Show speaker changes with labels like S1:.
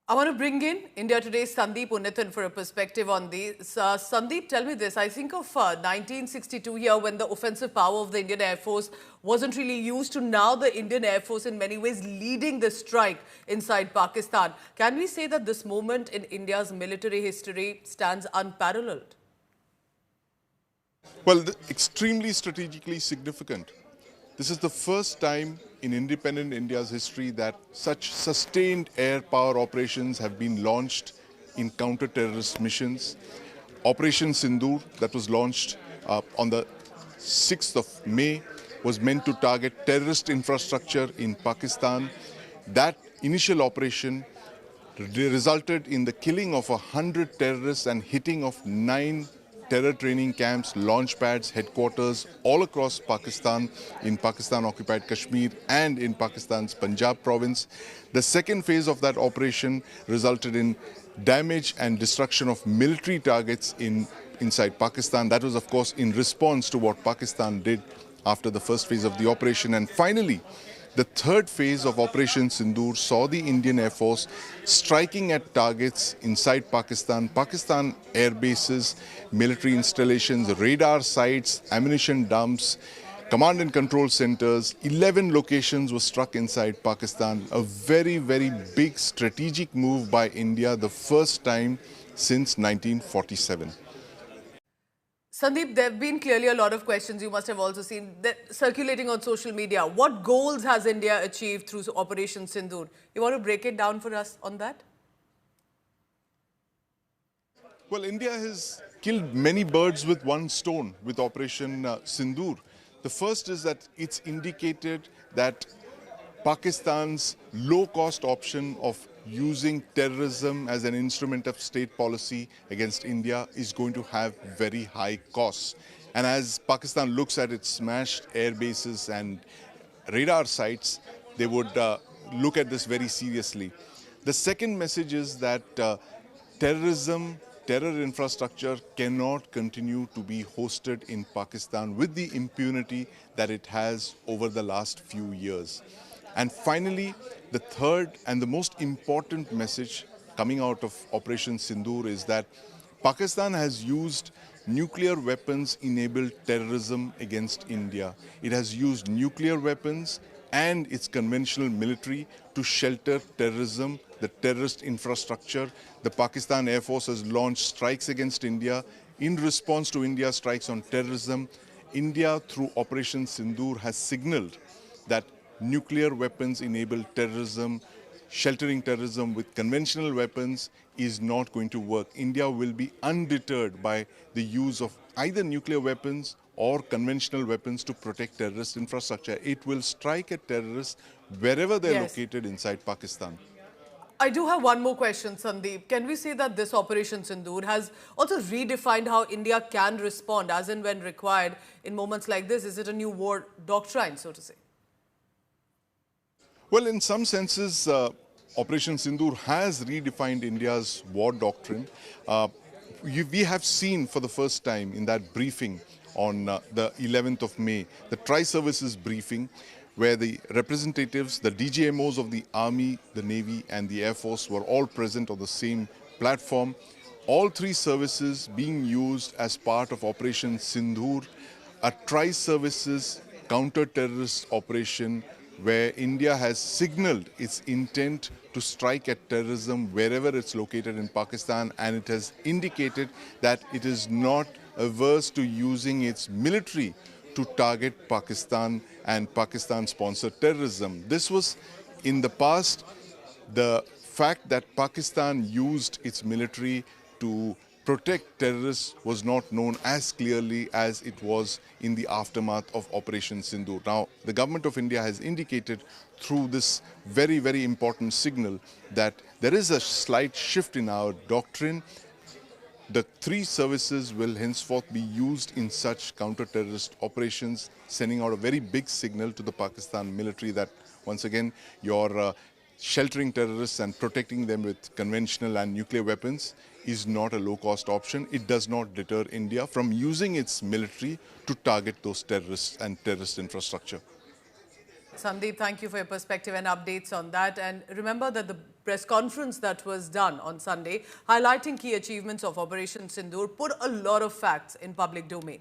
S1: I want to bring in India Today's Sandeep Unnithan for a perspective on this. Sandeep, tell me this. I think of 1962 here when the offensive power of the Indian Air Force wasn't really used to now the Indian Air Force in many ways leading the strike inside Pakistan. Can we say that this moment in India's military history stands unparalleled?
S2: Well, extremely strategically significant. This is the first time in independent India's history that such sustained air power operations have been launched in counter-terrorist missions. Operation Sindoor, that was launched on the 6th of May, was meant to target terrorist infrastructure in Pakistan. That initial operation resulted in the killing of 100 terrorists and hitting of 9 terror training camps, launch pads, headquarters all across Pakistan, in Pakistan-occupied Kashmir and in Pakistan's Punjab province. The second phase of that operation resulted in damage and destruction of military targets inside Pakistan. That was, of course, in response to what Pakistan did after the first phase of the operation. And finally, the third phase of Operation Sindoor saw the Indian Air Force striking at targets inside Pakistan, Pakistan air bases, military installations, radar sites, ammunition dumps, command and control centers. 11 locations were struck inside Pakistan. A very, very big strategic move by India, the first time since 1947.
S1: Sandeep, there have been clearly a lot of questions you must have also seen that circulating on social media. What goals has India achieved through Operation Sindoor? You want to break it down for us on that?
S2: Well, India has killed many birds with one stone with Operation Sindoor. The first is that it's indicated that Pakistan's low-cost option of using terrorism as an instrument of state policy against India is going to have very high costs. And as Pakistan looks at its smashed air bases and radar sites, they would look at this very seriously. The second message is that terror infrastructure cannot continue to be hosted in Pakistan with the impunity that it has over the last few years. And finally, the third and the most important message coming out of Operation Sindoor is that Pakistan has used nuclear weapons-enabled terrorism against India. It has used nuclear weapons and its conventional military to shelter terrorism, the terrorist infrastructure. The Pakistan Air Force has launched strikes against India in response to India's strikes on terrorism. India, through Operation Sindoor, has signaled that nuclear weapons-enabled terrorism, sheltering terrorism with conventional weapons is not going to work. India will be undeterred by the use of either nuclear weapons or conventional weapons to protect terrorist infrastructure. It will strike at terrorists wherever they're located inside Pakistan.
S1: I do have one more question, Sandeep. Can we say that this Operation Sindoor has also redefined how India can respond as and when required in moments like this? Is it a new war doctrine, so to say?
S2: Well, in some senses, Operation Sindoor has redefined India's war doctrine. We have seen for the first time in that briefing on the 11th of May, the Tri-Services briefing, where the representatives, the DGMOs of the Army, the Navy and the Air Force were all present on the same platform. All three services being used as part of Operation Sindoor, a Tri-Services counter-terrorist operation where India has signaled its intent to strike at terrorism wherever it's located in Pakistan, and it has indicated that it is not averse to using its military to target Pakistan and Pakistan-sponsored terrorism. This was in the past. The fact that Pakistan used its military to protect terrorists was not known as clearly as it was in the aftermath of Operation Sindoor. Now, the government of India has indicated through this very, very important signal that there is a slight shift in our doctrine. The three services will henceforth be used in such counter-terrorist operations, sending out a very big signal to the Pakistan military that, once again, you're sheltering terrorists and protecting them with conventional and nuclear weapons is not a low-cost option. It does not deter India from using its military to target those terrorists and terrorist infrastructure.
S1: Sandeep, thank you for your perspective and updates on that. And remember that the press conference that was done on Sunday, highlighting key achievements of Operation Sindoor, put a lot of facts in public domain.